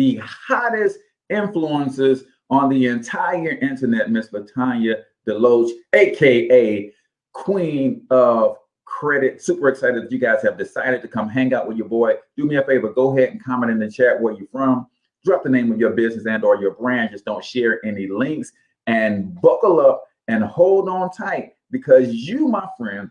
the hottest influencers on the entire internet, Miss LaTanya DeLoach, aka Queen of Credit. Super excited that you guys have decided to come hang out with your boy. Do me a favor, go ahead and comment in the chat where you're from. Drop the name of your business and or your brand. Just don't share any links, and buckle up and hold on tight, because you, my friend,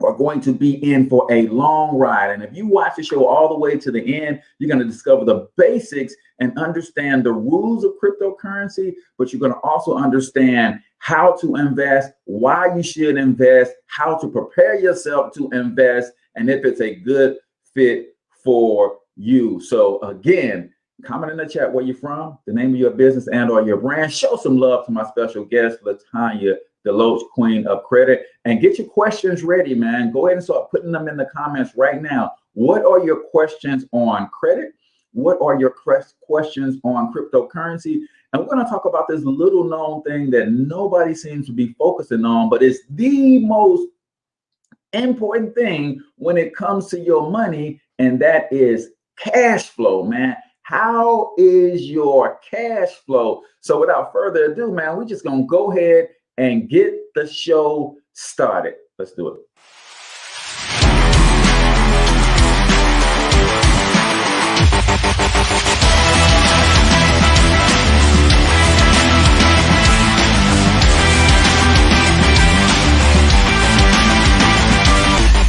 are going to be in for a long ride. And if you watch the show all the way to the end, you're going to discover the basics and understand the rules of cryptocurrency, but you're going to also understand how to invest, why you should invest, how to prepare yourself to invest, and if it's a good fit for you. So again, comment in the chat where you're from, the name of your business and or your brand. Show some love to my special guest, LaTanya DeLoach, Queen of Credit, and get your questions ready, man. Go ahead and start putting them in the comments right now. What are your questions on credit? What are your questions on cryptocurrency? And we're going to talk about this little known thing that nobody seems to be focusing on, but it's the most important thing when it comes to your money, and that is cash flow, man. How is your cash flow? So without further ado, man, we're just going to go ahead and get the show started. Let's do it.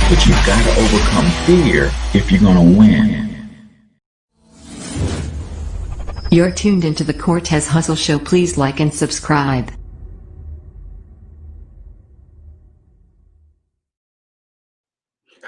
But you've got to overcome fear if you're going to win. You're tuned into the Cortez Hustle Show. Please like and subscribe.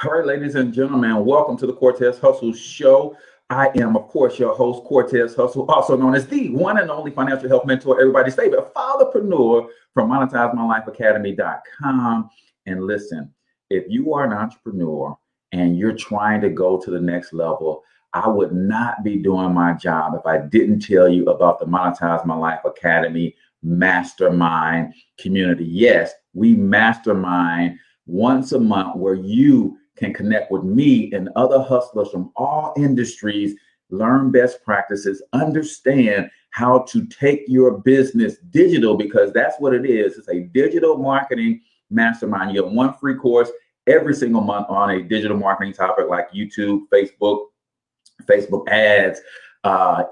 All right, ladies and gentlemen, welcome to the Cortez Hustle Show. I am, of course, your host, Cortez Hustle, also known as the one and only financial health mentor, everybody's favorite fatherpreneur from MonetizeMyLifeAcademy.com. And listen, if you are an entrepreneur and you're trying to go to the next level, I would not be doing my job if I didn't tell you about the Monetize My Life Academy Mastermind community. Yes, we mastermind once a month where you can connect with me and other hustlers from all industries, learn best practices, understand how to take your business digital, because that's what it is. It's a digital marketing mastermind. You have one free course every single month on a digital marketing topic like YouTube, Facebook ads,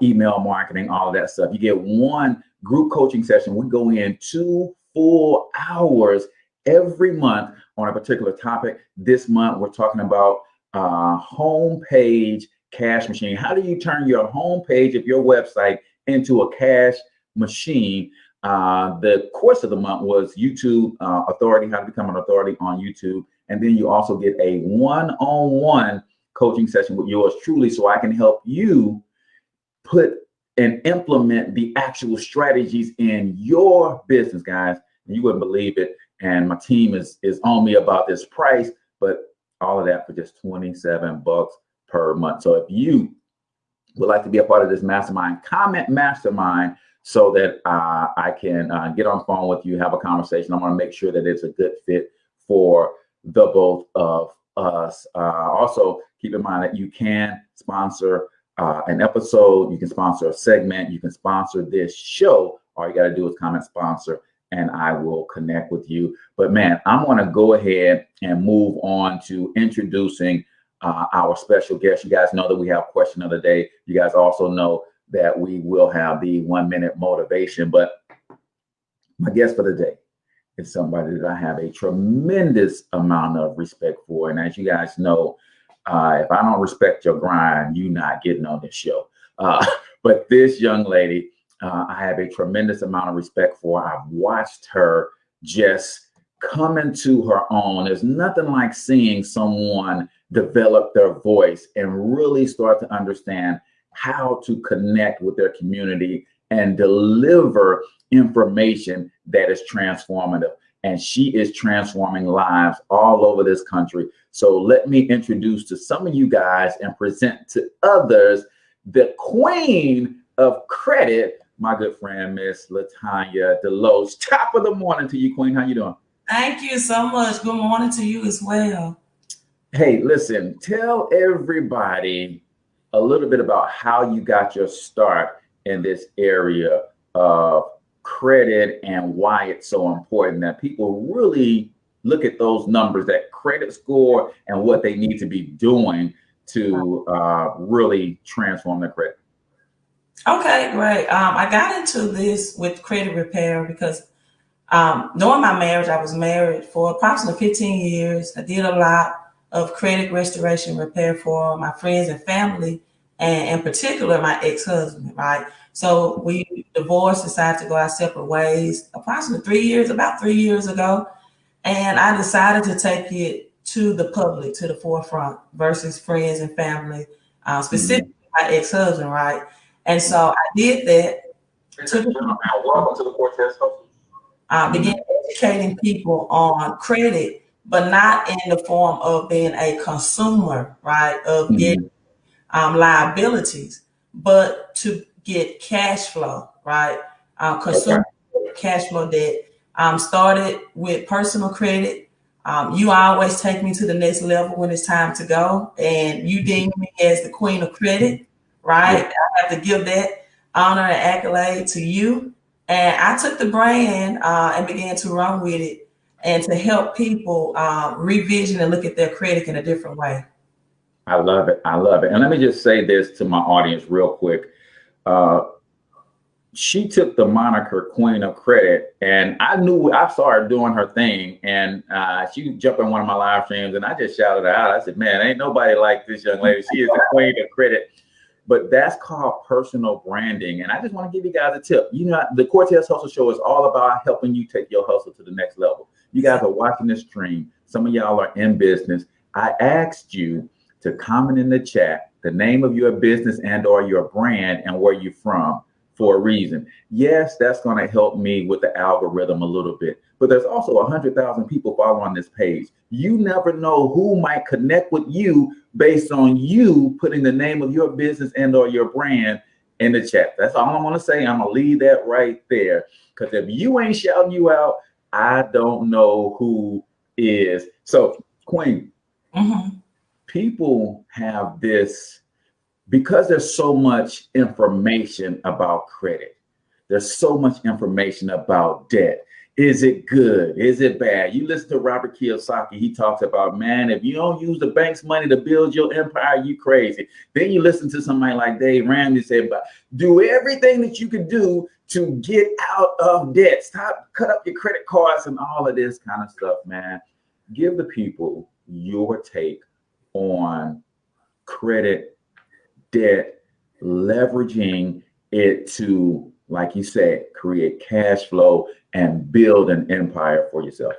email marketing, all of that stuff. You get one group coaching session. We go in 2 full hours every month on a particular topic. This month, we're talking about homepage cash machine. How do you turn your homepage of your website into a cash machine? The course of the month was YouTube authority, how to become an authority on YouTube. And then you also get a one-on-one coaching session with yours truly, so I can help you put and implement the actual strategies in your business, guys. And you wouldn't believe it. And my team is on me about this price, but all of that for just $27 per month. So if you would like to be a part of this mastermind, comment mastermind so that I can get on the phone with you, have a conversation. I want to make sure that it's a good fit for the both of us. Also, keep in mind that you can sponsor an episode, you can sponsor a segment, you can sponsor this show. All you got to do is comment sponsor, and I will connect with you. But man, I'm going to go ahead and move on to introducing our special guest. You guys know that we have question of the day. You guys also know that we will have the 1-minute motivation. But my guest for the day is somebody that I have a tremendous amount of respect for. And as you guys know, if I don't respect your grind, you're not getting on this show. But this young lady, I have a tremendous amount of respect for. I've watched her just come into her own. There's nothing like seeing someone develop their voice and really start to understand how to connect with their community and deliver information that is transformative. And she is transforming lives all over this country. So let me introduce to some of you guys and present to others the Queen of Credit, my good friend, Miss LaTanya DeLoach. Top of the morning to you, Queen. How you doing? Thank you so much. Good morning to you as well. Hey, listen, tell everybody a little bit about how you got your start in this area of credit and why it's so important that people really look at those numbers, that credit score, and what they need to be doing to really transform their credit. Okay, great. I got into this with credit repair because during my marriage, I was married for approximately 15 years. I did a lot of credit restoration repair for my friends and family, and in particular, my ex-husband, right? So we divorced, decided to go our separate ways approximately about 3 years ago. And I decided to take it to the public, to the forefront versus friends and family, specifically my ex-husband, right? And so I did that. Welcome to the Cortez Springer. Began educating people on credit, but not in the form of being a consumer, right? Of getting liabilities, but to get cash flow, right? Consumer cash flow debt. Started with personal credit. You always take me to the next level when it's time to go, and you deem me as the queen of credit, right? I have to give that honor and accolade to you. And I took the brand and began to run with it and to help people revision and look at their credit in a different way. I love it. I love it. And let me just say this to my audience real quick. She took the moniker Queen of Credit, and I saw her doing her thing, and she jumped on one of my live streams, and I just shouted her out. I said, man, ain't nobody like this young lady. She is the Queen of Credit. But that's called personal branding. And I just want to give you guys a tip. You know, the Cortez Hustle Show is all about helping you take your hustle to the next level. You guys are watching this stream. Some of y'all are in business. I asked you to comment in the chat the name of your business and or your brand and where you're from for a reason. Yes, that's going to help me with the algorithm a little bit. But there's also 100,000 people following this page. You never know who might connect with you based on you putting the name of your business and or your brand in the chat. That's all I'm going to say. I'm going to leave that right there. Because if you ain't shouting you out, I don't know who is. So, Queen, people have this, because there's so much information about credit. There's so much information about debt. Is it good? Is it bad? You listen to Robert Kiyosaki. He talks about, man, if you don't use the bank's money to build your empire, you crazy. Then you listen to somebody like Dave Ramsey say, but do everything that you can do to get out of debt. Cut up your credit cards and all of this kind of stuff, man. Give the people your take on credit, debt, leveraging it to, like you said, create cash flow and build an empire for yourself.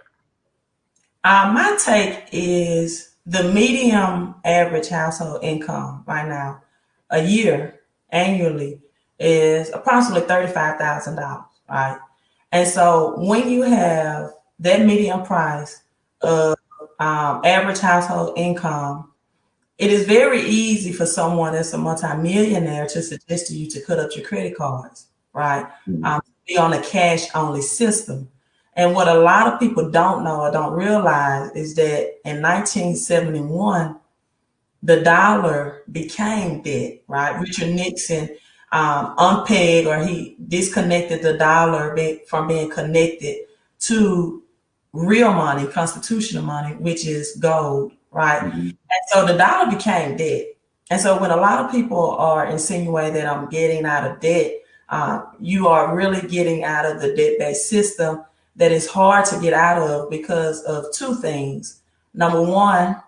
My take is the medium average household income right now, a year annually, is approximately $35,000, right? And so when you have that median price of average household income, it is very easy for someone that's a multimillionaire to suggest to you to cut up your credit cards, right? Be on a cash only system. And what a lot of people don't know or don't realize is that in 1971, the dollar became debt, right? Richard Nixon unpegged, or he disconnected the dollar from being connected to real money, constitutional money, which is gold, right? And so the dollar became debt. And so when a lot of people are insinuating that I'm getting out of debt, you are really getting out of the debt-based system that is hard to get out of because of two things. Number one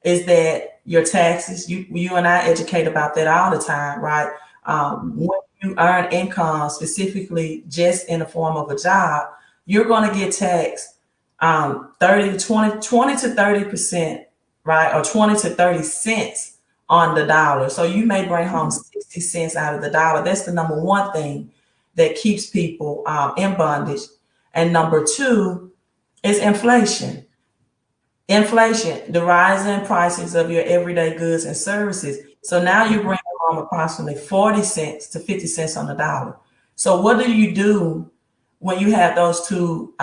is that your taxes, you and I educate about that all the time, right? When you earn income, specifically just in the form of a job, you're going to get taxed 20 to 30%, right? Or 20 to 30 cents on the dollar. So you may bring home 60 cents out of the dollar. That's the number one thing that keeps people in bondage. And number two is inflation. Inflation, the rising prices of your everyday goods and services. So now you bring home approximately 40 cents to 50 cents on the dollar. So what do you do when you have those two,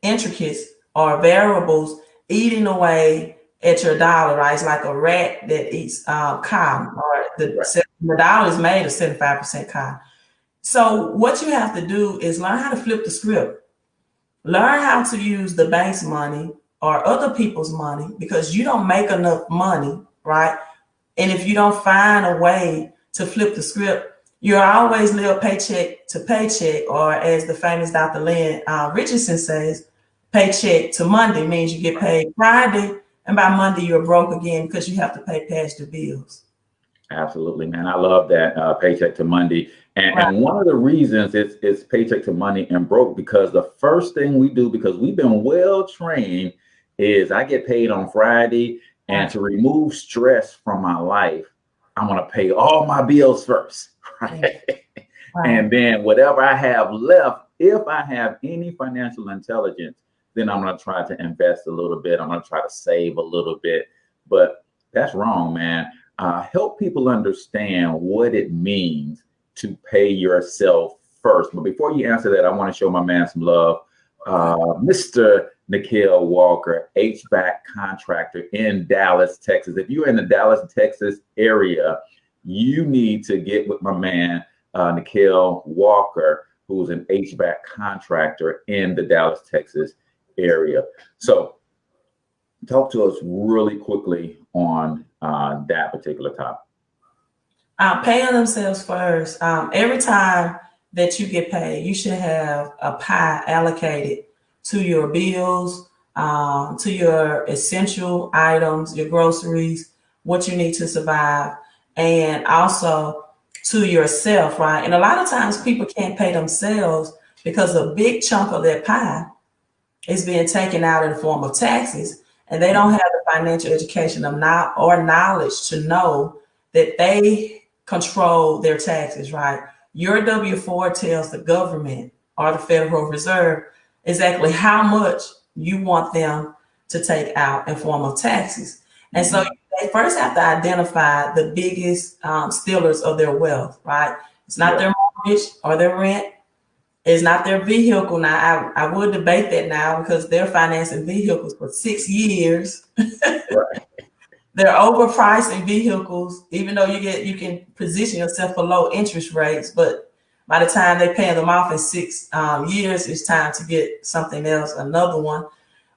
intricacies or variables eating away at your dollar, right? It's like a rat that eats cotton, or the dollar is made of 75% cotton. So what you have to do is learn how to flip the script. Learn how to use the bank's money or other people's money, because you don't make enough money, right? And if you don't find a way to flip the script, you'll always live paycheck to paycheck, or as the famous Dr. Lynn Richardson says, paycheck to Monday means you get paid Friday, and by Monday you're broke again because you have to pay past your bills. Absolutely, man. I love that paycheck to Monday. And one of the reasons it's paycheck to money and broke, because the first thing we do, because we've been well trained, is I get paid on Friday, and to remove stress from my life, I'm going to pay all my bills first. Right? And then whatever I have left, if I have any financial intelligence, then I'm going to try to invest a little bit. I'm going to try to save a little bit. But that's wrong, man. Help people understand what it means to pay yourself first. But before you answer that, I want to show my man some love. Mr. Nikhil Walker, HVAC contractor in Dallas, Texas. If you're in the Dallas, Texas area, you need to get with my man, Nikhil Walker, who's an HVAC contractor in the Dallas, Texas area. So talk to us really quickly on that particular topic. Paying themselves first. Every time that you get paid, you should have a pie allocated to your bills, to your essential items, your groceries, what you need to survive, and also to yourself, right? And a lot of times people can't pay themselves because a big chunk of their pie is being taken out in the form of taxes, and they don't have the financial education or knowledge to know that they control their taxes, right? Your W-4 tells the government or the Federal Reserve exactly how much you want them to take out in form of taxes. And so they first have to identify the biggest stealers of their wealth, right? It's not their mortgage or their rent. It's not their vehicle. Now, I would debate that now, because they're financing vehicles for 6 years. Right. They're overpricing vehicles, even though you can position yourself for low interest rates, but by the time they pay them off in 6 years, it's time to get something else, another one.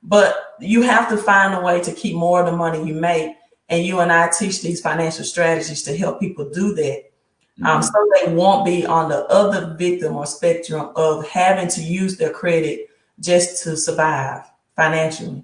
But you have to find a way to keep more of the money you make, and you and I teach these financial strategies to help people do that, so they won't be on the other victim or spectrum of having to use their credit just to survive financially.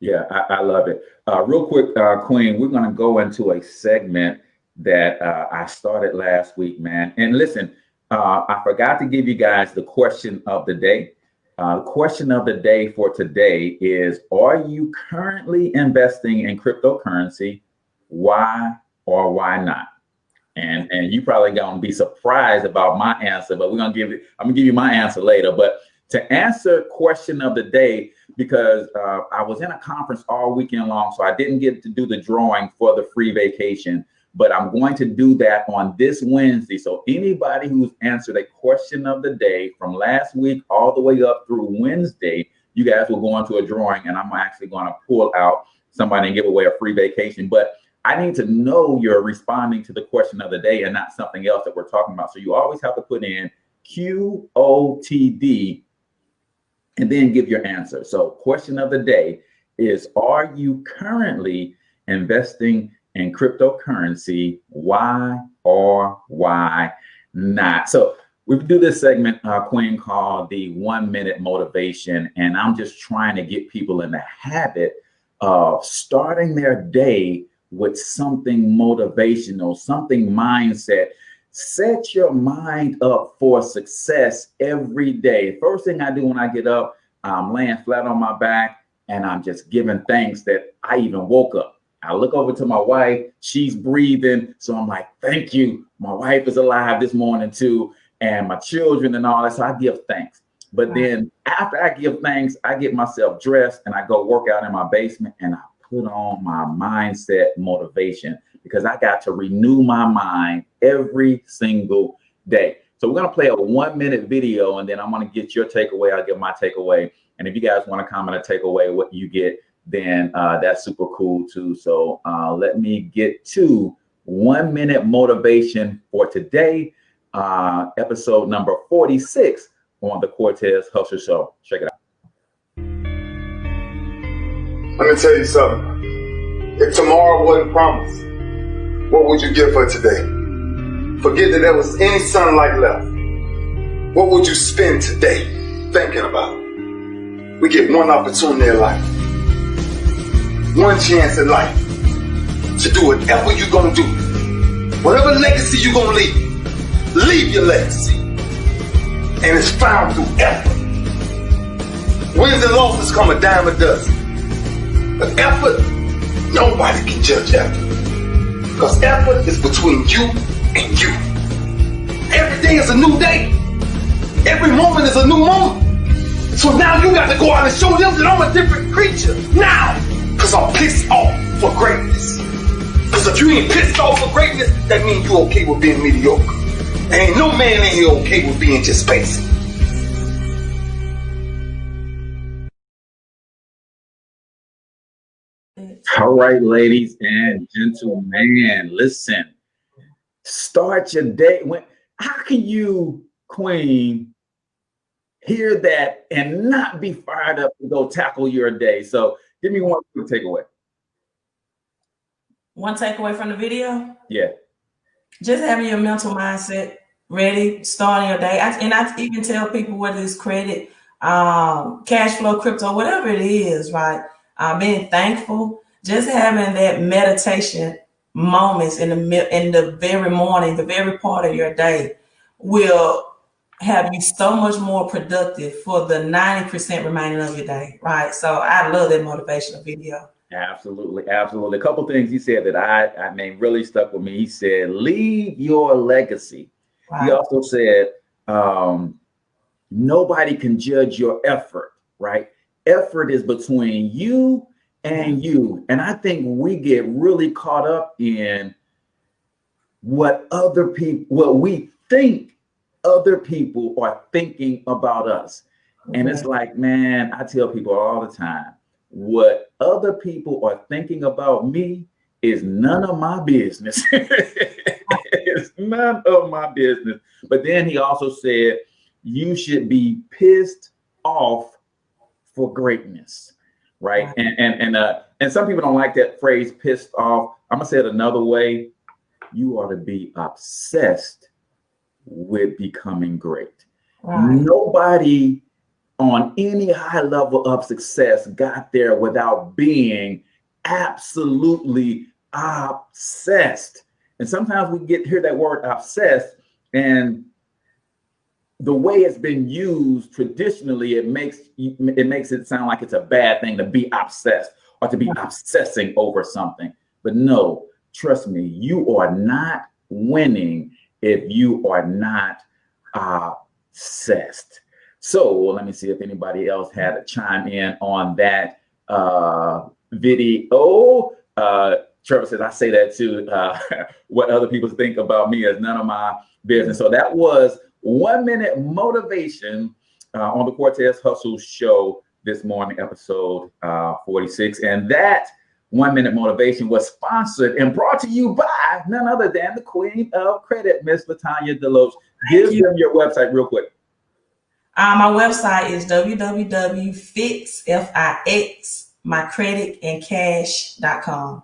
Yeah, I love it. Real quick, Queen, we're going to go into a segment that I started last week, man. And listen, I forgot to give you guys the question of the day. The question of the day for today is, are you currently investing in cryptocurrency? Why or why not? And you probably going to be surprised about my answer, but I'm going to give you my answer later. But to answer question of the day, because I was in a conference all weekend long, so I didn't get to do the drawing for the free vacation, but I'm going to do that on this Wednesday. So anybody who's answered a question of the day from last week all the way up through Wednesday, you guys will go into a drawing, and I'm actually going to pull out somebody and give away a free vacation. But I need to know you're responding to the question of the day and not something else that we're talking about. So you always have to put in QOTD and then give your answer. So question of the day is, are you currently investing in cryptocurrency? Why or why not? So we do this segment, Queen, called the 1 minute motivation. And I'm just trying to get people in the habit of starting their day with something motivational, something mindset. Set your mind up for success every day. First thing I do when I get up, I'm laying flat on my back and I'm just giving thanks that I even woke up. I look over to my wife, she's breathing. So I'm like, thank you. My wife is alive this morning too, and my children and all that. So I give thanks. But then after I give thanks, I get myself dressed and I go work out in my basement, and I put on my mindset motivation, because I got to renew my mind every single day. So we're going to play a 1 minute video, and then I'm going to get your takeaway. I'll get my takeaway. And if you guys want to comment or take away what you get, then that's super cool too. So let me get to 1 minute motivation for today, episode number 46 on the Cortez Hustle Show. Check it out. Let me tell you something. If tomorrow wasn't promised, what would you give for today? Forget that there was any sunlight left. What would you spend today thinking about? We get one opportunity in life, one chance in life to do whatever you're going to do. Whatever legacy you're going to leave your legacy. And it's found through effort. Wins and losses come a dime a dozen. But effort, nobody can judge effort. Because effort is between you and you. Every day is a new day. Every moment is a new moment. So now you got to go out and show them that I'm a different creature. Now, because I'm pissed off for greatness. Because if you ain't pissed off for greatness, that means you okay with being mediocre. There ain't no man in here okay with being just basic. All right, ladies and gentlemen, listen. Start your day. How can you, Queen, hear that and not be fired up to go tackle your day? So give me one quick takeaway. One takeaway from the video? Yeah. Just having your mental mindset ready, starting your day. I even tell people whether it's credit, cash flow, crypto, whatever it is, right? Being thankful, just having that meditation moments in the very morning, the very part of your day will have you so much more productive for the 90% remaining of your day, right? So I love that motivational video. Absolutely, absolutely. A couple things he said that I mean really stuck with me. He said, leave your legacy. Right. He also said, nobody can judge your effort, right? Effort is between you and you. And I think we get really caught up in what we think other people are thinking about us. And it's like, man, I tell people all the time, what other people are thinking about me is none of my business. It's none of my business. But then he also said, you should be pissed off for greatness, right? And some people don't like that phrase, pissed off. I'm gonna say it another way. You ought to be obsessed with becoming great. Right. Nobody on any high level of success got there without being absolutely obsessed. And sometimes we hear that word obsessed, and the way it's been used traditionally, it makes it sound like it's a bad thing to be obsessed or to be obsessing over something. But no, trust me, you are not winning if you are not obsessed. So let me see if anybody else had to chime in on that video. Trevor says, I say that too. What other people think about me is none of my business. So that was 1 minute motivation on the Cortez Hustle Show this morning, episode 46. And that 1 minute motivation was sponsored and brought to you by none other than the Queen of Credit, Miss LaTanya DeLoach. Give them your website real quick. My website is www.fixmycreditandcash.com.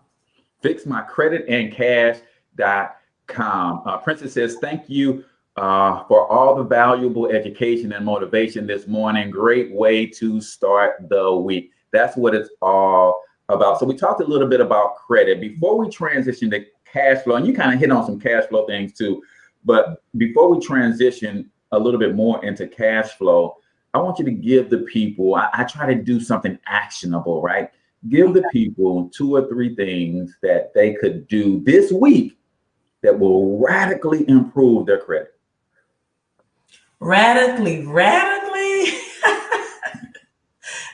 Fixmycreditandcash.com. Princess says, thank you for all the valuable education and motivation this morning. Great way to start the week. That's what it's all about. So we talked a little bit about credit before we transition to cash flow, and you kind of hit on some cash flow things too. But before we transition a little bit more into cash flow, I want you to give the people, I try to do something actionable, right? Give the people 2 or 3 things that they could do this week that will radically improve their credit. Radically.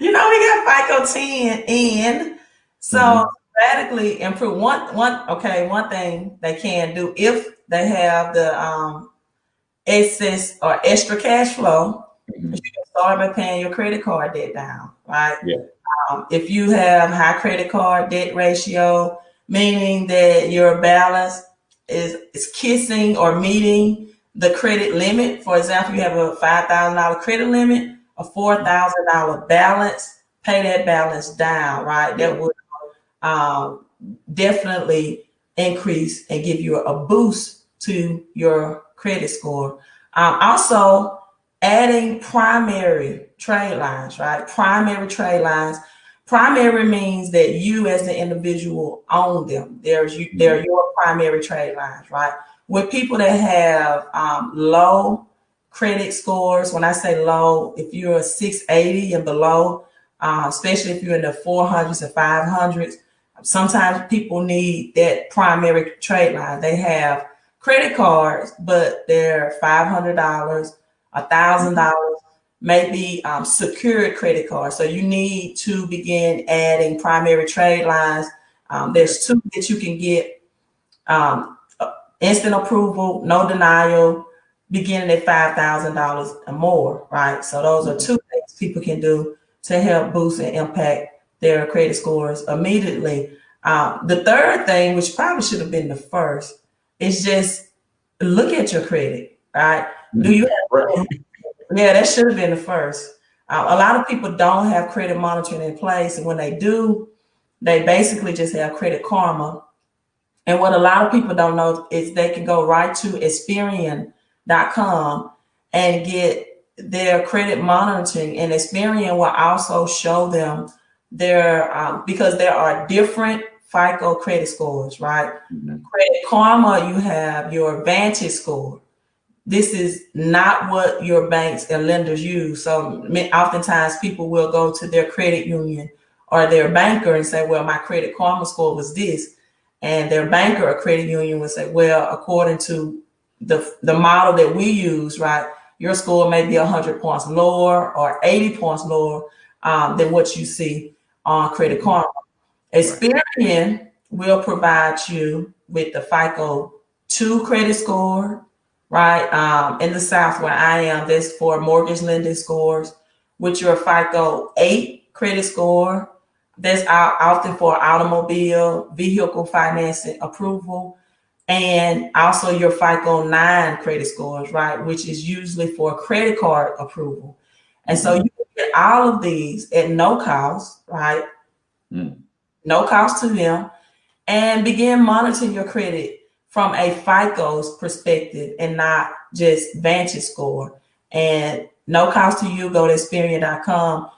You know, we got FICO 10 in. So radically improve. One thing they can do if they have the excess or extra cash flow, you can start by paying your credit card debt down, right? Yeah. If you have high credit card debt ratio, meaning that your balance is kissing or meeting the credit limit. For example, you have a $5,000 credit limit, a $4,000 balance, pay that balance down, right? That would definitely increase and give you a boost to your credit score. Also, adding primary trade lines, right? Primary trade lines. Primary means that you as an individual own them. They're your primary trade lines, right? With people that have low credit scores, when I say low, if you're a 680 and below, especially if you're in the 400s and 500s, sometimes people need that primary trade line. They have credit cards, but they're $500, $1,000, maybe secured credit cards. So you need to begin adding primary trade lines. There's two that you can get: instant approval, no denial, beginning at $5,000 or more, right? So those are two things people can do to help boost and impact their credit scores immediately. The third thing, which probably should have been the first, is just look at your credit, right? Do you have, yeah, that should have been the first. A lot of people don't have credit monitoring in place. And when they do, they basically just have Credit Karma. And what a lot of people don't know is they can go right to Experian.com and get their credit monitoring, and Experian will also show them their, because there are different FICO credit scores, right? Credit Karma, you have your Vantage score. This is not what your banks and lenders use. So oftentimes people will go to their credit union or their banker and say, well, my Credit Karma score was this. And their banker or credit union would say, well, according to the model that we use, right, your score may be 100 points lower or 80 points lower than what you see on Credit Karma. Experian will provide you with the FICO 2 credit score, right? In the South where I am, that's for mortgage lending scores. With your FICO 8 credit score, that's often for automobile, vehicle financing approval, and also your FICO 9 credit scores, right? Which is usually for credit card approval. And so you can get all of these at no cost, right? No cost to them, and begin monitoring your credit from a FICO's perspective and not just Vantage score. And no cost to you, go to Experian.com.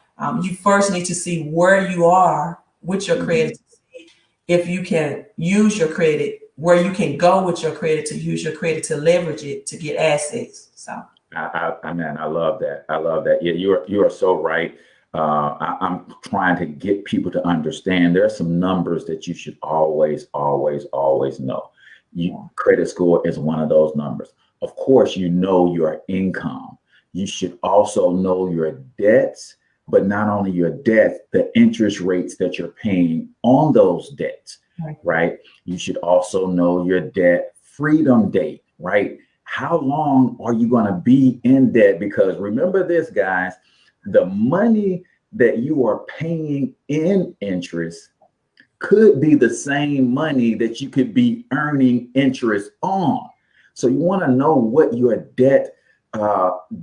You first need to see where you are with your credit, to see if you can use your credit, where you can go with your credit to use your credit to leverage it to get assets. So I love that. I love that. Yeah, you are so right. I'm trying to get people to understand there are some numbers that you should always know. Credit score is one of those numbers. Of course, you know your income. You should also know your debts, but not only your debts, the interest rates that you're paying on those debts, right? You should also know your debt freedom date, right? How long are you going to be in debt? Because remember this, guys, the money that you are paying in interest could be the same money that you could be earning interest on. So you want to know what your debt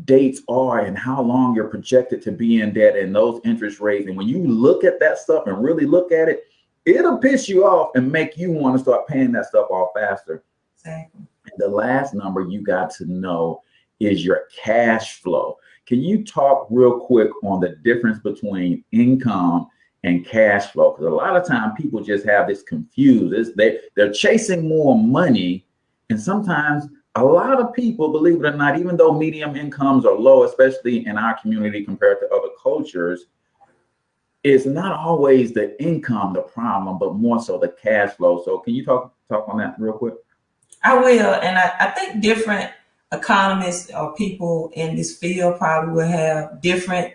dates are and how long you're projected to be in debt and those interest rates. And when you look at that stuff and really look at it, it'll piss you off and make you want to start paying that stuff off faster. Exactly. And the last number you got to know is your cash flow. Can you talk real quick on the difference between income and cash flow? Because a lot of times people just have this confused. They're chasing more money. And sometimes a lot of people, believe it or not, even though medium incomes are low, especially in our community compared to other cultures, it's not always the income the problem, but more so the cash flow. So can you talk on that real quick? I will. And I think different economists or people in this field probably will have different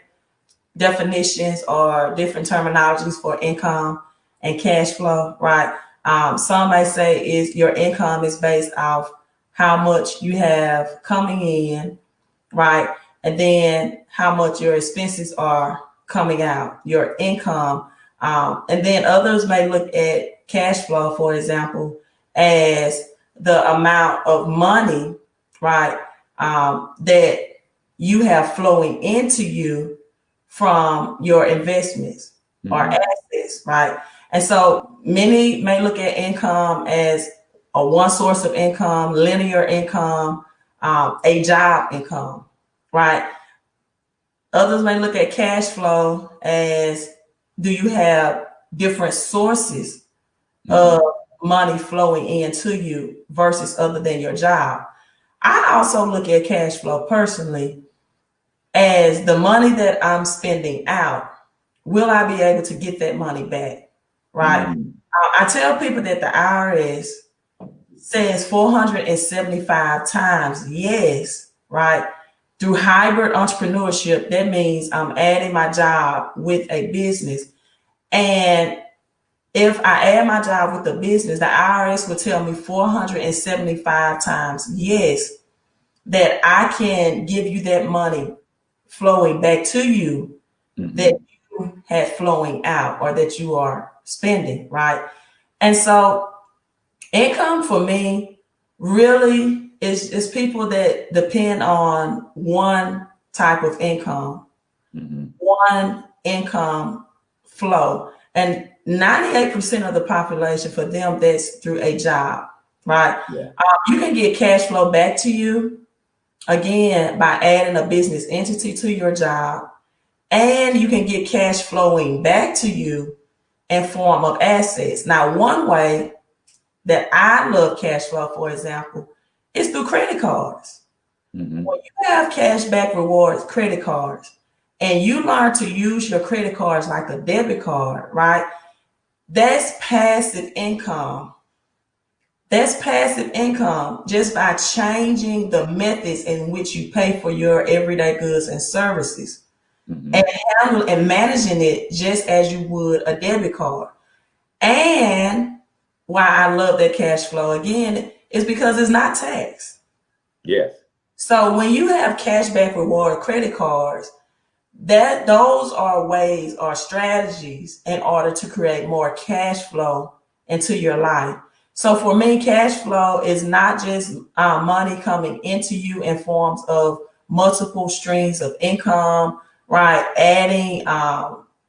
definitions or different terminologies for income and cash flow, right? Some may say is your income is based off how much you have coming in, right? And then how much your expenses are coming out, your income. And then others may look at cash flow, for example, as the amount of money, right, that you have flowing into you from your investments or assets, right? And so many may look at income as a one source of income, linear income, a job income, right? Others may look at cash flow as, do you have different sources of money flowing into you versus other than your job? I also look at cash flow personally as the money that I'm spending out. Will I be able to get that money back? Right? I tell people that the IRS says 475 times yes, right? Through hybrid entrepreneurship, that means I'm adding my job with a business. And if I add my job with the business, the IRS will tell me 475 times yes, that I can give you that money flowing back to you that you had flowing out or that you are spending, right? And so income for me really is people that depend on one type of income, one income flow. And 98% of the population, for them, that's through a job, right? Yeah. You can get cash flow back to you, again, by adding a business entity to your job. And you can get cash flowing back to you in form of assets. Now, one way that I love cash flow, for example, is through credit cards. When you have cash back rewards, credit cards, and you learn to use your credit cards like a debit card, right? That's passive income. That's passive income just by changing the methods in which you pay for your everyday goods and services and handle and managing it just as you would a debit card. And why I love that cash flow again is because it's not taxed. Yes. So when you have cashback reward credit cards, those are ways or strategies in order to create more cash flow into your life. So for me, cash flow is not just money coming into you in forms of multiple streams of income, right? Adding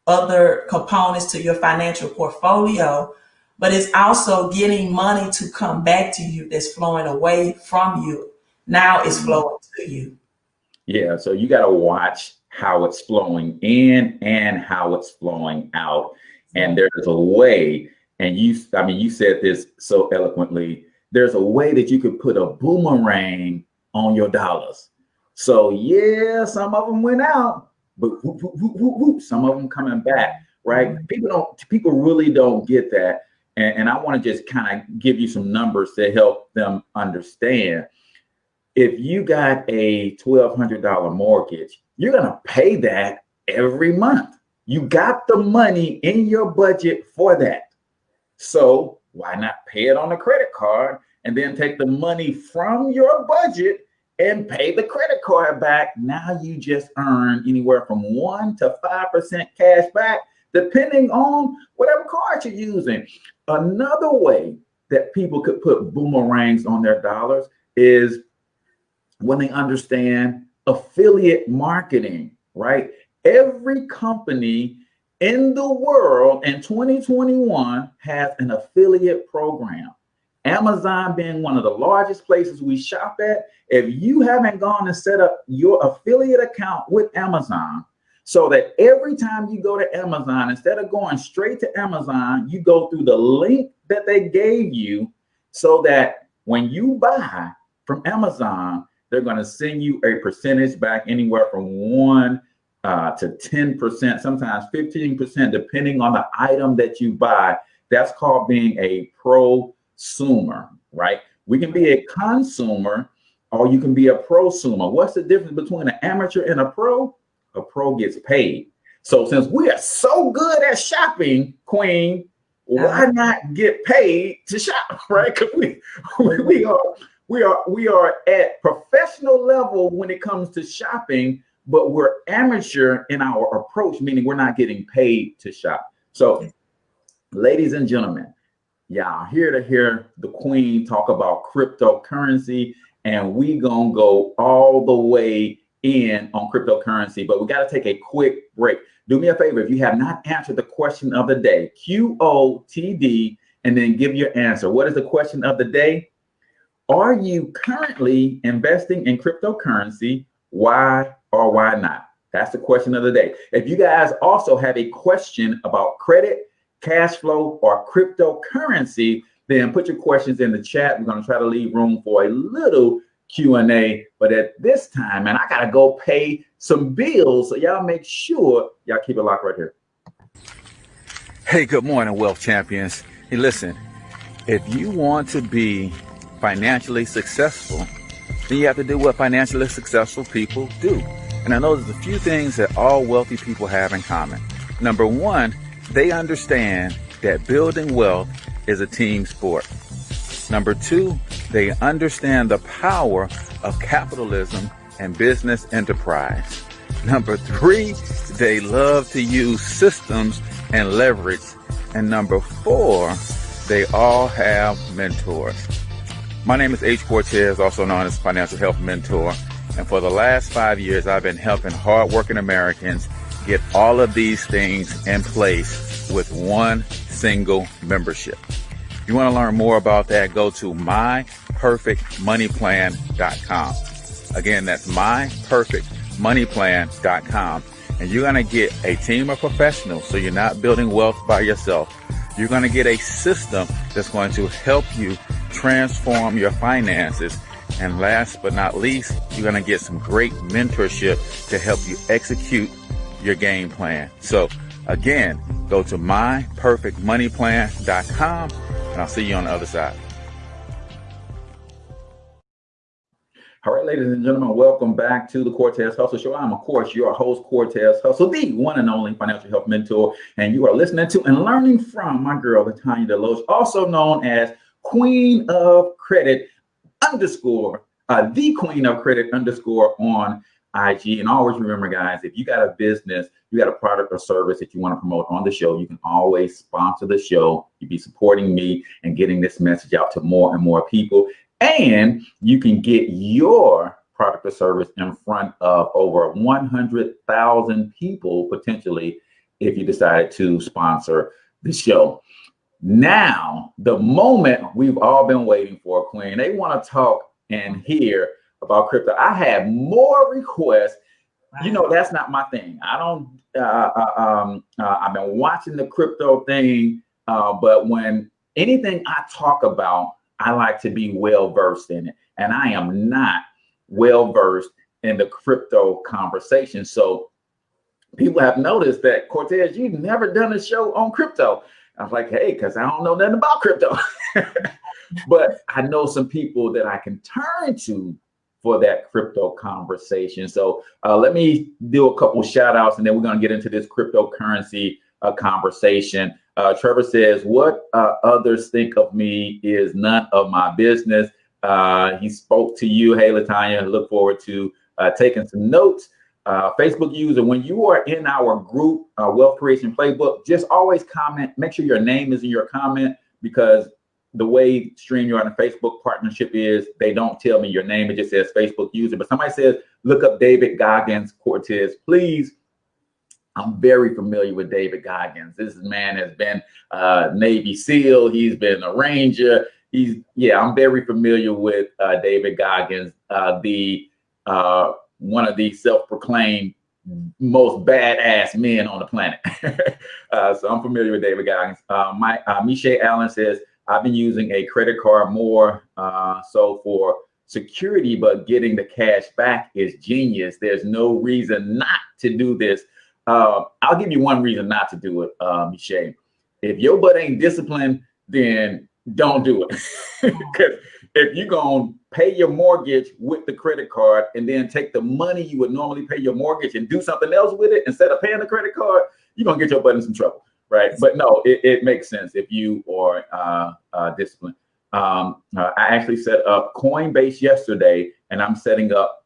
other components to your financial portfolio, but it's also getting money to come back to you that's flowing away from you. Now it's flowing to you. Yeah, so you got to watch how it's flowing in and how it's flowing out. And there's a way, and you said this so eloquently, there's a way that you could put a boomerang on your dollars. So yeah, some of them went out, but some of them coming back, right? People really don't get that. And I want to just kind of give you some numbers to help them understand. If you got a $1,200 mortgage, you're going to pay that every month. You got the money in your budget for that. So why not pay it on a credit card and then take the money from your budget and pay the credit card back? Now you just earn anywhere from 1 to 5% cash back, depending on whatever card you're using. Another way that people could put boomerangs on their dollars is when they understand affiliate marketing, right? Every company in the world in 2021 has an affiliate program. Amazon being one of the largest places we shop at. If you haven't gone and set up your affiliate account with Amazon, so that every time you go to Amazon, instead of going straight to Amazon, you go through the link that they gave you, so that when you buy from Amazon, they're going to send you a percentage back, anywhere from 1 to 10%, sometimes 15%, depending on the item that you buy. That's called being a prosumer, right? We can be a consumer, or you can be a prosumer. What's the difference between an amateur and a pro? A pro gets paid. So since we are so good at shopping, Queen, why not get paid to shop, right? Because we are at professional level when it comes to shopping, but we're amateur in our approach, meaning we're not getting paid to shop. So, ladies and gentlemen, y'all here to hear the queen talk about cryptocurrency, and we gonna go all the way in on cryptocurrency, but we got to take a quick break. Do me a favor, if you have not answered the question of the day, QOTD, and then give your answer. What is the question of the day? Are you currently investing in cryptocurrency? Why or why not? That's the question of the day. If you guys also have a question about credit, cash flow, or cryptocurrency, then put your questions in the chat. We're going to try to leave room for a little Q&A, but at this time, man, I got to go pay some bills. So y'all make sure y'all keep it locked right here. Hey, good morning, wealth champions. Hey, listen, if you want to be financially successful, then you have to do what financially successful people do. And I know there's a few things that all wealthy people have in common. Number one, they understand that building wealth is a team sport. Number two, they understand the power of capitalism and business enterprise. Number three, they love to use systems and leverage. And number four, they all have mentors. My name is H. Cortez, also known as Financial Health Mentor. And for the last 5 years, I've been helping hardworking Americans get all of these things in place with one single membership. If you want to learn more about that, go to myperfectmoneyplan.com. Again, that's myperfectmoneyplan.com. And you're going to get a team of professionals, so you're not building wealth by yourself. You're going to get a system that's going to help you transform your finances. And last but not least, you're going to get some great mentorship to help you execute your game plan. So again, go to myperfectmoneyplan.com. And I'll see you on the other side. All right, ladies and gentlemen, welcome back to the Cortez Hustle Show. I'm, of course, your host, Cortez Hustle, the one and only financial health mentor. And you are listening to and learning from my girl, LaTanya DeLoach, also known as Queen of Credit _ the Queen of Credit _ on IG. And always remember, guys, if you got a business, you got a product or service that you want to promote on the show, you can always sponsor the show. You'd be supporting me and getting this message out to more and more people. And you can get your product or service in front of over 100,000 people potentially if you decide to sponsor the show. Now, the moment we've all been waiting for, Queen. They want to talk and hear about crypto. I have more requests. You know, that's not my thing. I don't, I've been watching the crypto thing, but when anything I talk about, I like to be well-versed in it. And I am not well-versed in the crypto conversation. So people have noticed that, Cortez, you've never done a show on crypto. I was like, hey, because I don't know nothing about crypto. But I know some people that I can turn to for that crypto conversation. So let me do a couple shout outs and then we're going to get into this cryptocurrency conversation. Trevor says, what others think of me is none of my business. He spoke to you. Hey, LaTanya, look forward to taking some notes. Facebook user, when you are in our group, Wealth Creation Playbook, just always comment. Make sure your name is in your comment, because the way StreamYard and Facebook partnership is, they don't tell me your name. It just says Facebook user. But somebody says, look up David Goggins, Cortez, please. I'm very familiar with David Goggins. This man has been Navy SEAL. He's been a Ranger. I'm very familiar with David Goggins, one of the self-proclaimed most badass men on the planet. So I'm familiar with David Goggins. Michelle Allen says, I've been using a credit card more so for security, but getting the cash back is genius. There's no reason not to do this. I'll give you one reason not to do it, Michelle. If your butt ain't disciplined, then don't do it. Because if you're going to pay your mortgage with the credit card and then take the money you would normally pay your mortgage and do something else with it instead of paying the credit card, you're going to get your butt in some trouble, right? But no, it makes sense if you are disciplined. I actually set up Coinbase yesterday, and I'm setting up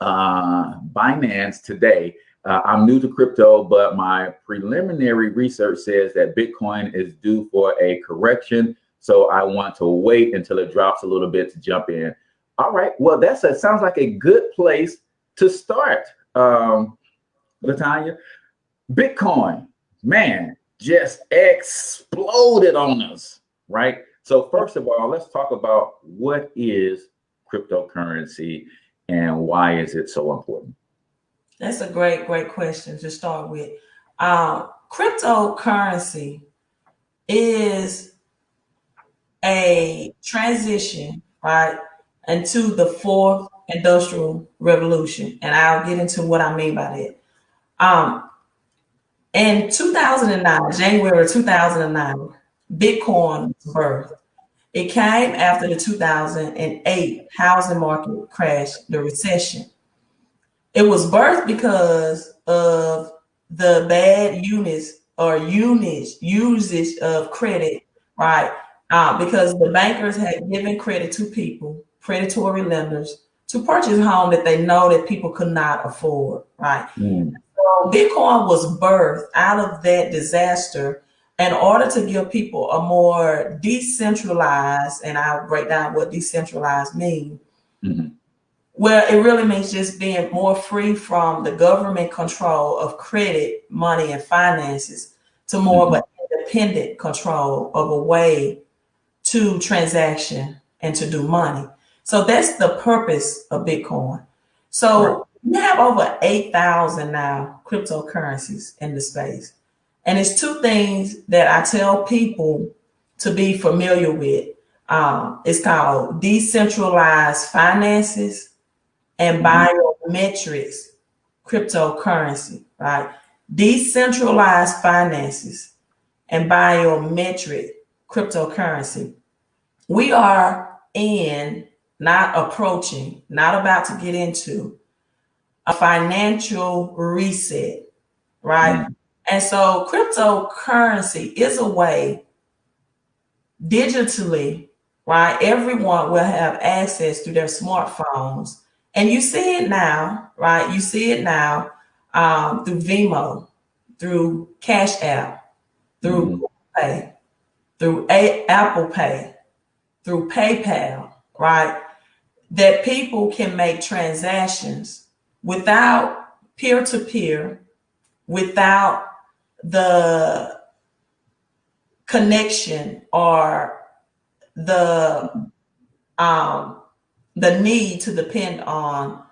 Binance today. I'm new to crypto, but my preliminary research says that Bitcoin is due for a correction. So I want to wait until it drops a little bit to jump in. All right. Well, sounds like a good place to start. LaTanya, Bitcoin, man, just exploded on us, right? So first of all, let's talk about what is cryptocurrency and why is it so important? That's a great question to start with. Cryptocurrency is a transition, right, into the fourth industrial revolution. And I'll get into what I mean by that. In 2009, January 2009, Bitcoin was birthed. It came after the 2008 housing market crash, the recession. It was birthed because of the bad usage of credit, right? Because the bankers had given credit to people, predatory lenders, to purchase a home that they know that people could not afford, right? So Bitcoin was birthed out of that disaster in order to give people a more decentralized, and I'll break down what decentralized means. Well, it really means just being more free from the government control of credit, money, and finances to more of an independent control of a way to transaction and to do money. So that's the purpose of Bitcoin. So we have over 8,000 now cryptocurrencies in the space. And it's two things that I tell people to be familiar with. It's called decentralized finances and biometrics cryptocurrency, right? Decentralized finances and biometric cryptocurrency. We are not about to get into a financial reset, right? And so cryptocurrency is a way digitally, right? Everyone will have access to their smartphones. And you see it now, right? You see it now through Venmo, through Cash App, through Google Pay, through Apple Pay, through PayPal, right? That people can make transactions without peer-to-peer, without the connection or the need to depend on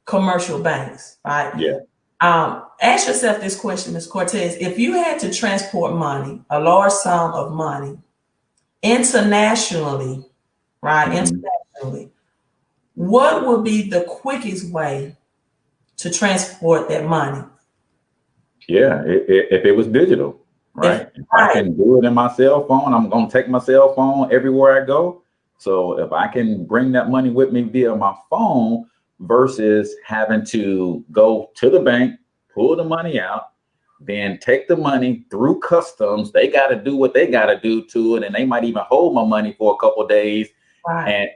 commercial banks, right? Yeah. Ask yourself this question, Ms. Cortez. If you had to transport money, a large sum of money, internationally, right? Internationally, what would be the quickest way to transport that money? Yeah, if it was digital, right? If I can do it in my cell phone, I'm going to take my cell phone everywhere I go. So if I can bring that money with me via my phone versus having to go to the bank, pull the money out, then take the money through customs, they got to do what they got to do to it. And they might even hold my money for a couple of days. Right. And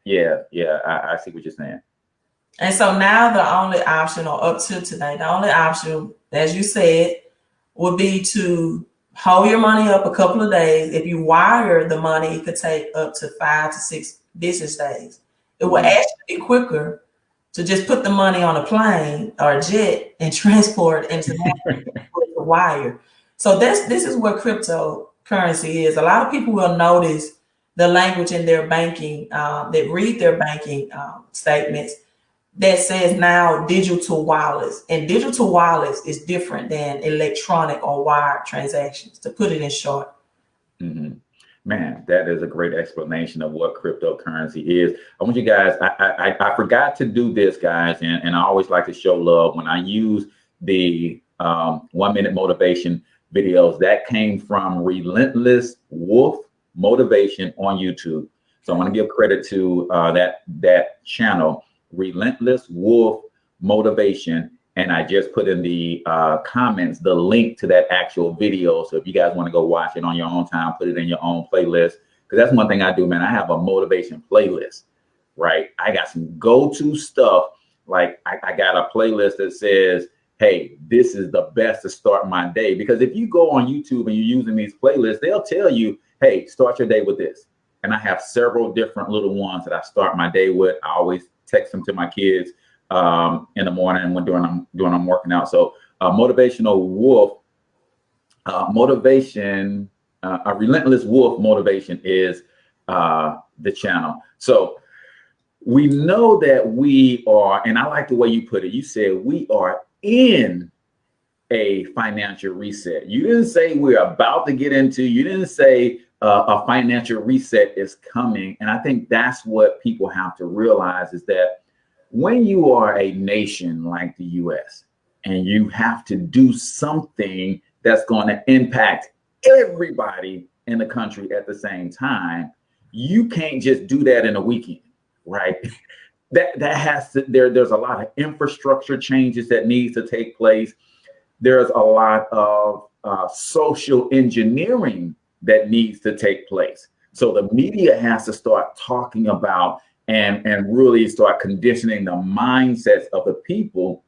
I see what you're saying. And so now the only option, or up to today, the only option, as you said, would be to hold your money up a couple of days. If you wire the money, it could take up to 5 to 6 business days. It will actually be quicker to just put the money on a plane or a jet and transport internationally with the wire. So this is what cryptocurrency is. A lot of people will notice the language in their banking, that read their banking statements that says now digital wallets. And digital wallets is different than electronic or wire transactions, to put it in short. Man, that is a great explanation of what cryptocurrency is. I want you guys, I forgot to do this, guys, and I always like to show love when I use the 1 minute motivation videos. That came from Relentless Wolf Motivation on YouTube. So I want to give credit to that channel, Relentless Wolf Motivation. And I just put in the comments the link to that actual video. So if you guys want to go watch it on your own time, put it in your own playlist. Because that's one thing I do, man. I have a motivation playlist, right? I got some go-to stuff Like I got a playlist that says, hey, this is the best to start my day. Because if you go on YouTube and you're using these playlists, they'll tell you, hey, start your day with this. And I have several different little ones that I start my day with. I always text them to my kids in the morning when I'm working out. So Motivational Wolf, a Relentless Wolf Motivation is the channel. So we know that we are, and I like the way you put it. You said we are in a financial reset. You didn't say we're about to get into, you didn't say a financial reset is coming. And I think that's what people have to realize, is that when you are a nation like the US and you have to do something that's going to impact everybody in the country at the same time, you can't just do that in a weekend, right? That has to, there's a lot of infrastructure changes that needs to take place. There's a lot of social engineering that needs to take place. So the media has to start talking about and really start conditioning the mindsets of the people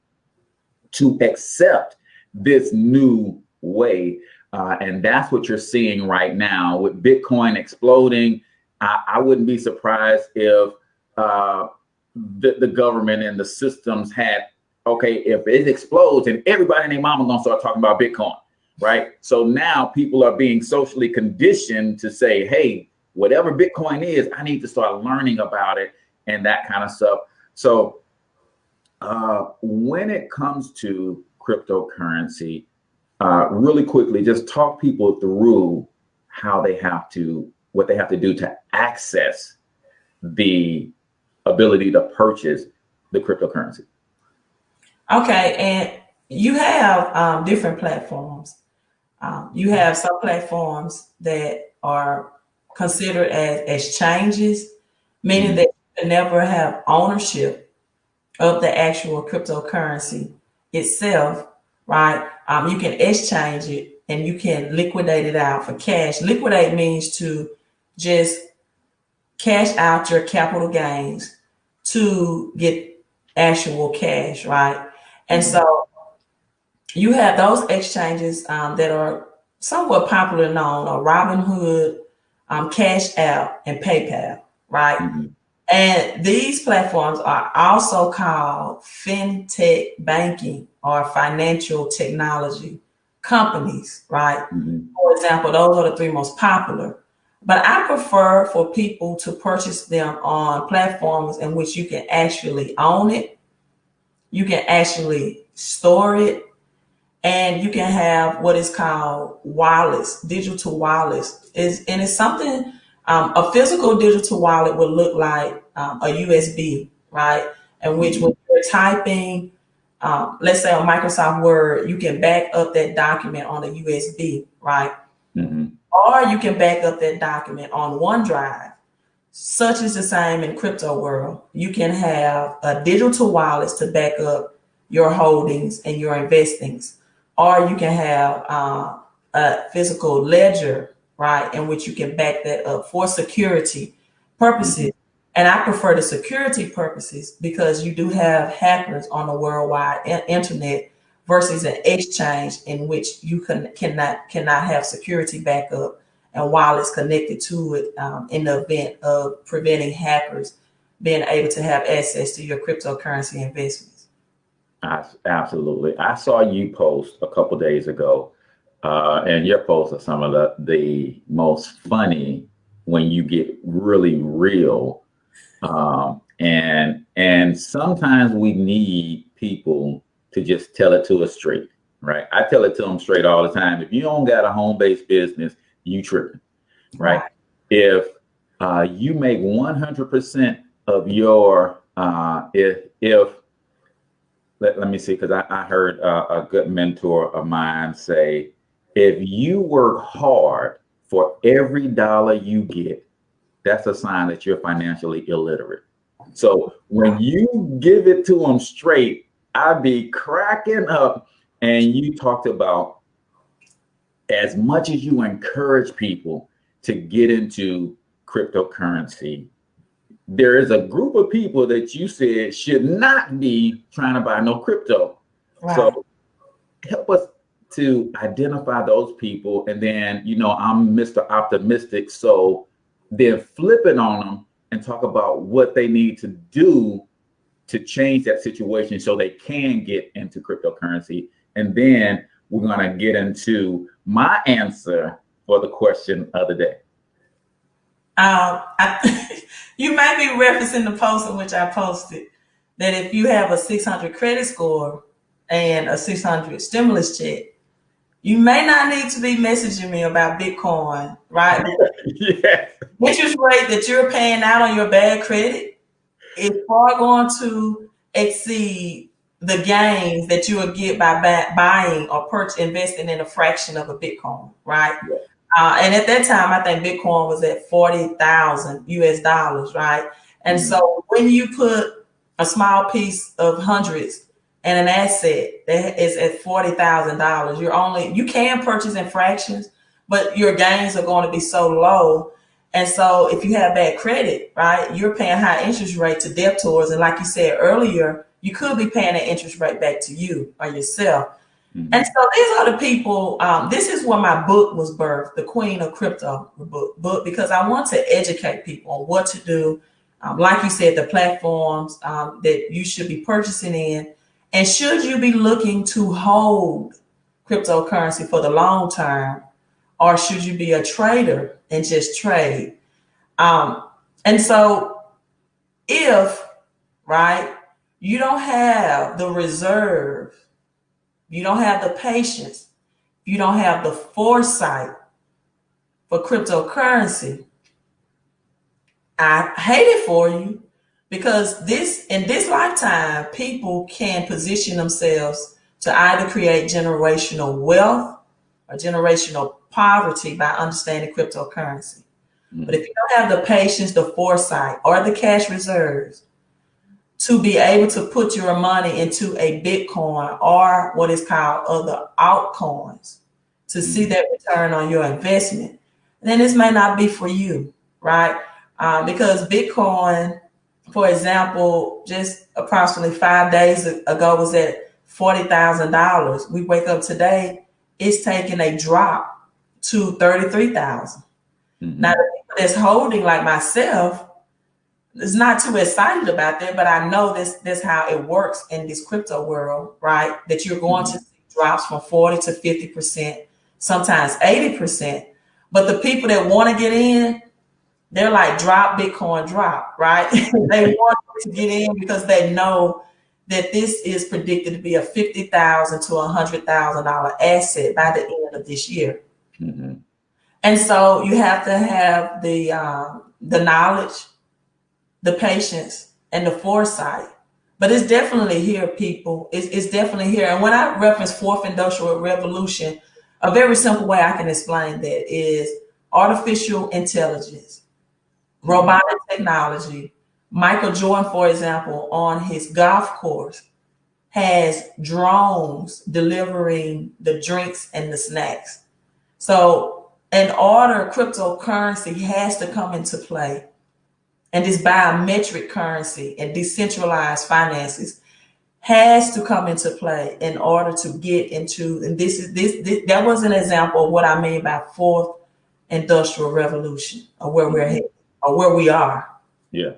to accept this new way. And that's what you're seeing right now with Bitcoin exploding. I wouldn't be surprised if the government and the systems had, okay, if it explodes and everybody and their mama gonna start talking about Bitcoin, right? So now people are being socially conditioned to say, hey, whatever Bitcoin is, I need to start learning about it and that kind of stuff. So when it comes to cryptocurrency, really quickly, just talk people through how they have to, what they have to do to access the ability to purchase the cryptocurrency. Okay, and you have different platforms. You have some platforms that are considered as exchanges, meaning that you can never have ownership of the actual cryptocurrency itself, right? You can exchange it and you can liquidate it out for cash. Liquidate means to just cash out your capital gains to get actual cash, right? And so you have those exchanges that are somewhat popular known, or Robinhood, Cash App, and PayPal, right? And these platforms are also called fintech banking or financial technology companies, right? For example, those are the three most popular. But I prefer for people to purchase them on platforms in which you can actually own it, you can actually store it, and you can have what is called wallets, digital wallets. And it's something, a physical digital wallet would look like a USB, right? In which when you're typing, let's say on Microsoft Word, you can back up that document on a USB, right? Or you can back up that document on OneDrive. Such is the same in crypto world. You can have a digital wallet to back up your holdings and your investings, or you can have a physical ledger, right, in which you can back that up for security purposes. And I prefer the security purposes because you do have hackers on the worldwide internet versus an exchange in which you cannot have security backup and wallets connected to it in the event of preventing hackers being able to have access to your cryptocurrency investments. Absolutely. I saw you post a couple days ago, and your posts are some of the most funny when you get really real. And sometimes we need people to just tell it to us straight, right? I tell it to them straight all the time. If you don't got a home-based business, you tripping, right? If you make 100% of your, let me see, because I heard a good mentor of mine say, if you work hard for every dollar you get, that's a sign that you're financially illiterate. So when you give it to them straight, I'd be cracking up. And you talked about, as much as you encourage people to get into cryptocurrency, there is a group of people that you said should not be trying to buy no crypto. Right. So help us to identify those people. And then, you know, I'm Mr. Optimistic. So then flip it on them and talk about what they need to do to change that situation so they can get into cryptocurrency. And then we're going to get into my answer for the question of the day. You might be referencing the post in which I posted that if you have a 600 credit score and a 600 stimulus check, you may not need to be messaging me about Bitcoin, right? Yes. Interest rate that you're paying out on your bad credit is far going to exceed the gains that you will get by buying or investing in a fraction of a Bitcoin, right? Yeah. And at that time, I think Bitcoin was at 40,000 US dollars, right? And so when you put a small piece of hundreds and an asset that is at $40,000, you can purchase in fractions, but your gains are going to be so low. And so if you have bad credit, right, you're paying high interest rate to debtors. And like you said earlier, you could be paying that interest rate back to you or yourself. And so these are the people, this is where my book was birthed, The Queen of Crypto book, because I want to educate people on what to do. Like you said, the platforms that you should be purchasing in, and should you be looking to hold cryptocurrency for the long term, or should you be a trader and just trade? And so if, right, you don't have the reserve, you don't have the patience, you don't have the foresight for cryptocurrency, I hate it for you, because in this lifetime, people can position themselves to either create generational wealth or generational poverty by understanding cryptocurrency. But if you don't have the patience, the foresight, or the cash reserves to be able to put your money into a Bitcoin or what is called other altcoins to see that return on your investment, then this may not be for you, right? Because Bitcoin, for example, just approximately 5 days ago was at $40,000. We wake up today, it's taking a drop to 33,000. Now, the people that's holding, like myself, is not too excited about that, but I know this how it works in this crypto world, right? That you're going to see drops from 40 to 50%, sometimes 80%. But the people that want to get in, they're like, drop Bitcoin, drop, right? They want to get in because they know that this is predicted to be a $50,000 to $100,000 asset by the end of this year. And so you have to have the knowledge, the patience, and the foresight. But it's definitely here, people. It's definitely here. And when I reference fourth industrial revolution, a very simple way I can explain that is artificial intelligence, robotic technology. Michael Jordan, for example, on his golf course has drones delivering the drinks and the snacks. So in order, cryptocurrency has to come into play. And this biometric currency and decentralized finances has to come into play in order to get into, and that was an example of what I mean by fourth industrial revolution, or where we're headed, or where we are. Yeah,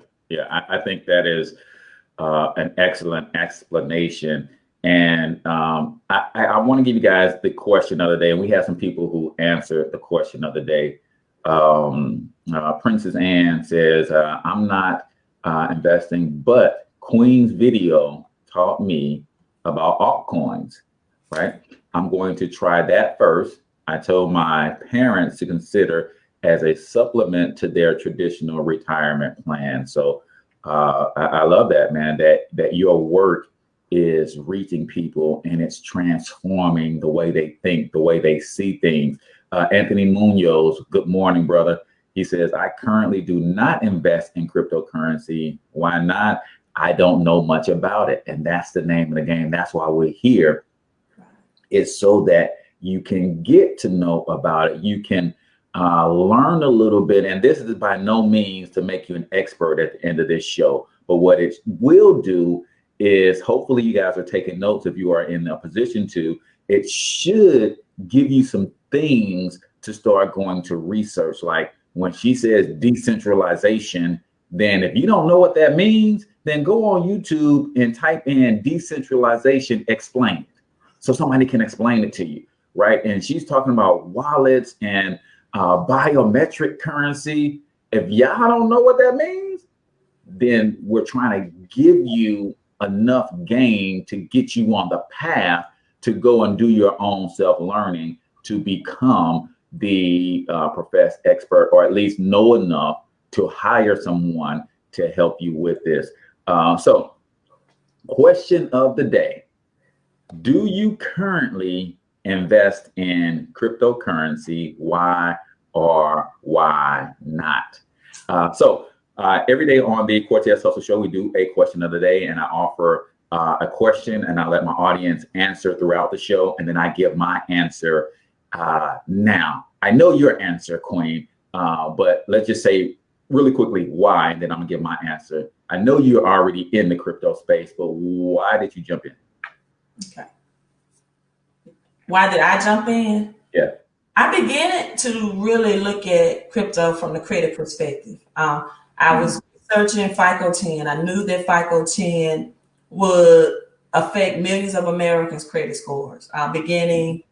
I think that is an excellent explanation. And I want to give you guys the question of the day, and we have some people who answered the question of the day. Princess Anne says, I'm not investing, but Queen's video taught me about altcoins, right? I'm going to try that first. I told my parents to consider as a supplement to their traditional retirement plan. So I love that, man, that your work is reaching people and it's transforming the way they think, the way they see things. Anthony Munoz, good morning, brother. He says, I currently do not invest in cryptocurrency. Why not? I don't know much about it. And that's the name of the game. That's why we're here. It's so that you can get to know about it. You can learn a little bit. And this is by no means to make you an expert at the end of this show, but what it will do is hopefully you guys are taking notes if you are in a position to. It should give you some things to start going to research. Like when she says decentralization, then if you don't know what that means, then go on YouTube and type in decentralization explained, so somebody can explain it to you, right? And she's talking about wallets and biometric currency. If y'all don't know what that means, then we're trying to give you enough game to get you on the path to go and do your own self-learning to become the professed expert, or at least know enough to hire someone to help you with this. So question of the day: do you currently invest in cryptocurrency? Why or why not? Every day on the Cortez Hustle Show, we do a question of the day, and I offer a question and I let my audience answer throughout the show, and then I give my answer. Now, I know your answer, Queen, but let's just say really quickly why, and then I'm gonna give my answer. I know you're already in the crypto space, but why did you jump in? Okay. Why did I jump in? Yeah. I began to really look at crypto from the credit perspective. I was researching FICO 10. I knew that FICO 10 would affect millions of Americans' credit scores beginning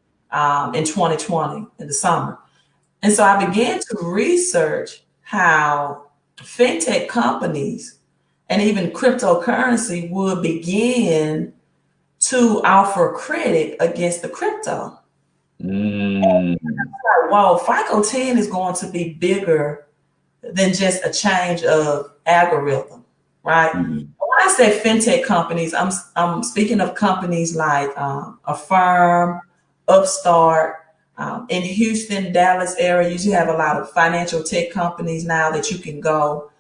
in 2020 in the summer. And so I began to research how fintech companies and even cryptocurrency would begin to offer credit against the crypto. Like, whoa, FICO 10 is going to be bigger than just a change of algorithm, right? When I say fintech companies, I'm speaking of companies like Affirm, Upstart. In Houston, Dallas area, you have a lot of financial tech companies now that you can go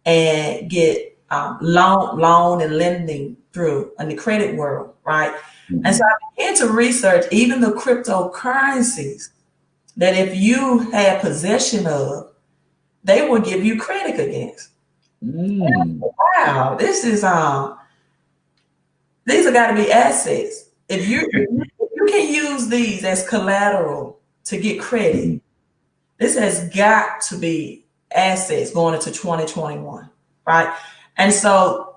and get loan and lending through in the credit world, right? And so I began to research even the cryptocurrencies that if you had possession of, they will give you credit against. Wow, this is these are got to be assets. If you can use these as collateral to get credit, this has got to be assets going into 2021, right? And so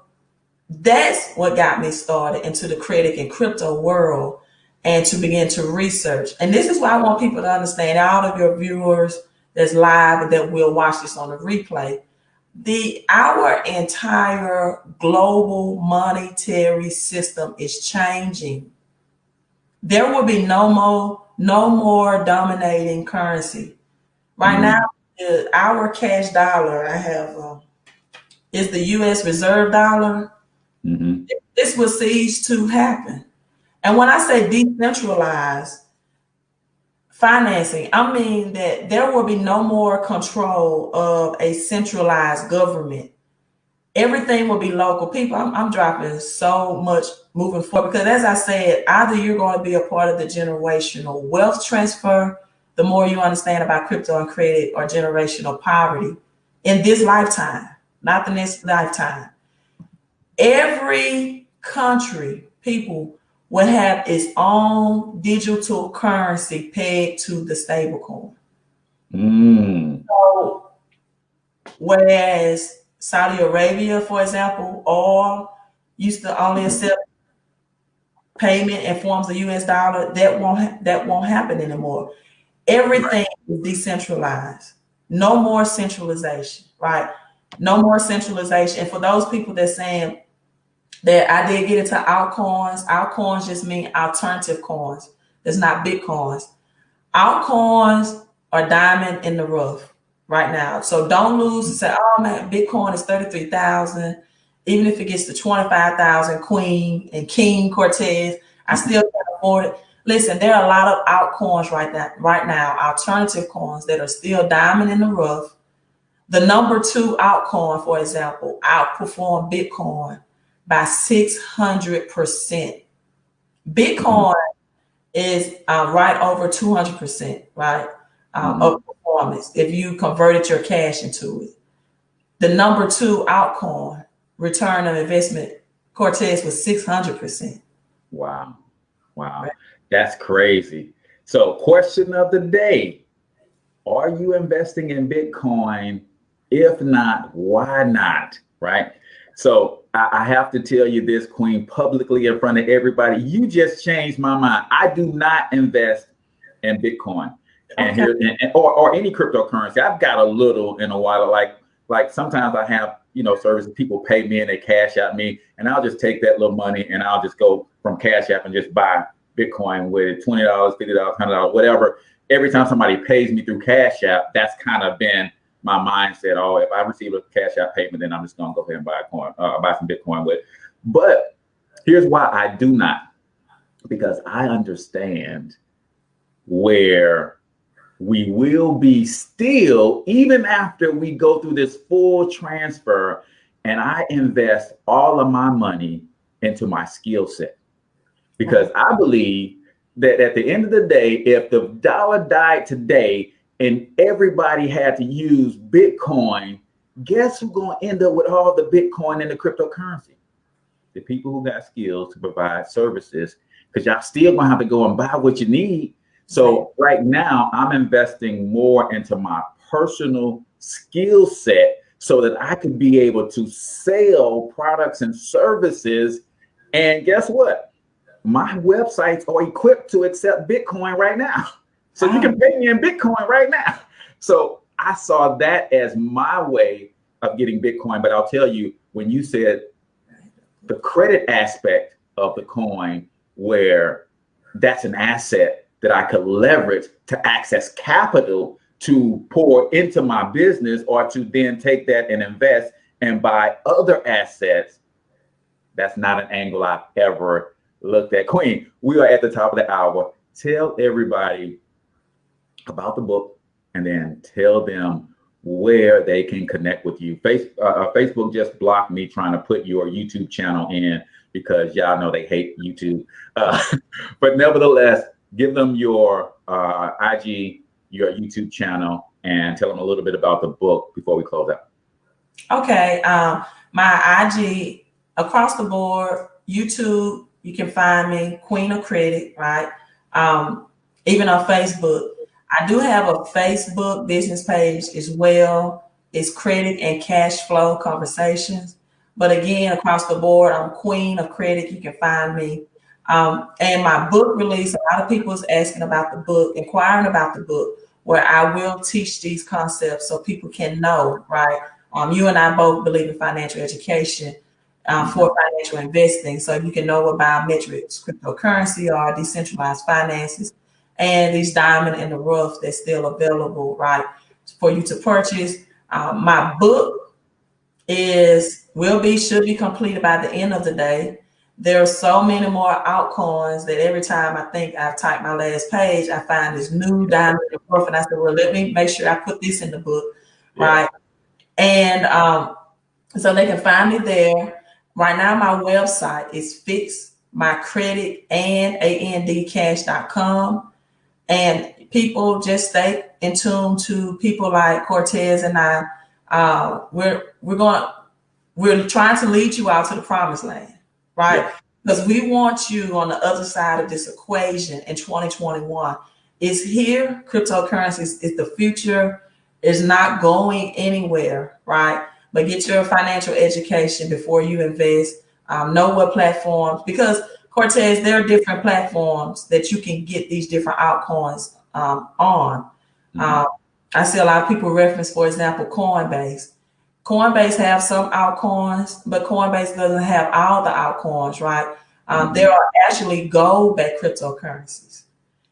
that's what got me started into the credit and crypto world and to begin to research. And this is why I want people to understand, all of your viewers that's live and that will watch this on the replay, our entire global monetary system is changing. There will be no more dominating currency. Right now, our cash dollar I have is the U.S. reserve dollar. This will cease to happen. And when I say decentralized financing, I mean that there will be no more control of a centralized government. Everything will be local. People, I'm dropping so much moving forward because, as I said, either you're going to be a part of the generational wealth transfer, the more you understand about crypto and credit, or generational poverty in this lifetime, not the next lifetime. Every country, people will have its own digital currency pegged to the stable coin. So, whereas Saudi Arabia, for example, oil used to only accept payment in forms of US dollar, that won't happen anymore. Everything is decentralized. No more centralization, right? No more centralization. And for those people that saying that I did get into altcoins, altcoins just mean alternative coins. It's not Bitcoins. Altcoins are diamond in the rough right now. So don't lose and say, oh man, Bitcoin is 33,000. Even if it gets to 25,000, Queen and King Cortez, I still can't afford it. Listen, there are a lot of altcoins right now, alternative coins that are still diamond in the rough. The number 2 altcoin, for example, outperformed Bitcoin by 600%. Bitcoin is right over 200%, right? Outperform performance if you converted your cash into it. The number 2 altcoin return on investment, Cortez, was 600%. Wow. Wow. Right. That's crazy. So question of the day, are you investing in Bitcoin? If not, why not? Right? So I have to tell you this, Queen, publicly in front of everybody, you just changed my mind. I do not invest in Bitcoin and here or any cryptocurrency. I've got a little in a while, like sometimes I have, services, people pay me and they cash out me, and I'll just take that little money and I'll just go from Cash App and just buy Bitcoin with $20, $50, $100, whatever. Every time somebody pays me through Cash App, that's kind of been my mindset. Oh, if I receive a Cash App payment, then I'm just gonna go ahead and buy some Bitcoin with it. But here's why I do not, because I understand where we will be still, even after we go through this full transfer, and I invest all of my money into my skill set. Because I believe that at the end of the day, if the dollar died today and everybody had to use Bitcoin, guess who's going to end up with all the Bitcoin and the cryptocurrency? The people who got skills to provide services, because y'all still going to have to go and buy what you need. So right now, I'm investing more into my personal skill set so that I can be able to sell products and services. And guess what? My websites are equipped to accept Bitcoin right now. So you can pay me in Bitcoin right now. So I saw that as my way of getting Bitcoin. But I'll tell you, when you said the credit aspect of the coin, where that's an asset that I could leverage to access capital to pour into my business, or to then take that and invest and buy other assets, that's not an angle I've ever looked at. Queen, we are at the top of the hour. Tell everybody about the book, and then tell them where they can connect with you. Facebook just blocked me trying to put your YouTube channel in, because y'all know they hate YouTube. But nevertheless, give them your IG, your YouTube channel, and tell them a little bit about the book before we close out. Okay. My IG, across the board, YouTube, you can find me, Queen of Credit, right? Even on Facebook. I do have a Facebook business page as well. It's Credit and Cash Flow Conversations. But again, across the board, I'm Queen of Credit. You can find me. And my book release, a lot of people is asking about the book, inquiring about the book, where I will teach these concepts so people can know, right? You and I both believe in financial education for financial investing. So you can know about biometrics, cryptocurrency, or decentralized finances, and these diamond in the rough that's still available, right, for you to purchase. My book should be completed by the end of the day. There are so many more altcoins that every time I think I've typed my last page, I find this new diamond in the rough, and I said, well, let me make sure I put this in the book, right? And so they can find me there. Right now, my website is fixmycreditandandcash.com. And people just stay in tune to people like Cortez and I. We're trying to lead you out to the promised land, right? Because we want you on the other side of this equation in 2021. It's here. Cryptocurrencies is the future. It's not going anywhere, right? But get your financial education before you invest. Know what platforms, because Cortez, there are different platforms that you can get these different altcoins on. I see a lot of people reference, for example, Coinbase. Coinbase have some altcoins, but Coinbase doesn't have all the altcoins, right? There are actually gold-backed cryptocurrencies.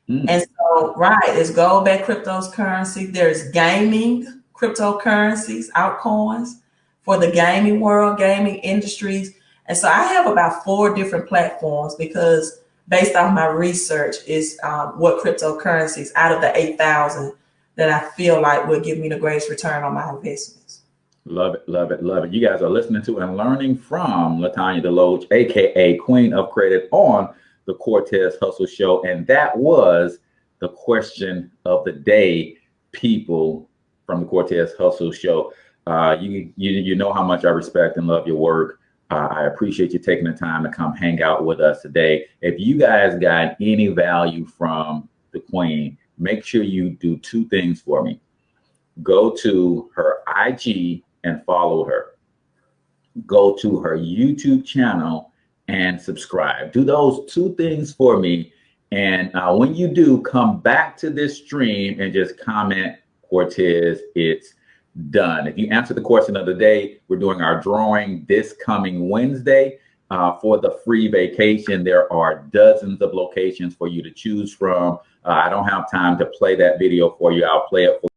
And so, right, it's gold-backed cryptocurrency. There's gaming cryptocurrencies, altcoins for the gaming world, gaming industries. And so I have about 4 different platforms, because based on my research is what cryptocurrencies out of the 8,000 that I feel like will give me the greatest return on my investments. Love it, love it, love it. You guys are listening to and learning from LaTanya DeLoach, aka Queen of Credit, on the Cortez Hustle Show. And that was the question of the day. people from the Cortez Hustle Show. You know how much I respect and love your work. I appreciate you taking the time to come hang out with us today. If you guys got any value from the Queen, make sure you do two things for me. Go to her IG and follow her. Go to her YouTube channel and subscribe. Do those two things for me. And when you do, come back to this stream and just comment, Cortez, it's done. If you answer the question of the day, we're doing our drawing this coming Wednesday for the free vacation. There are dozens of locations for you to choose from. I don't have time to play that video for you. I'll play it for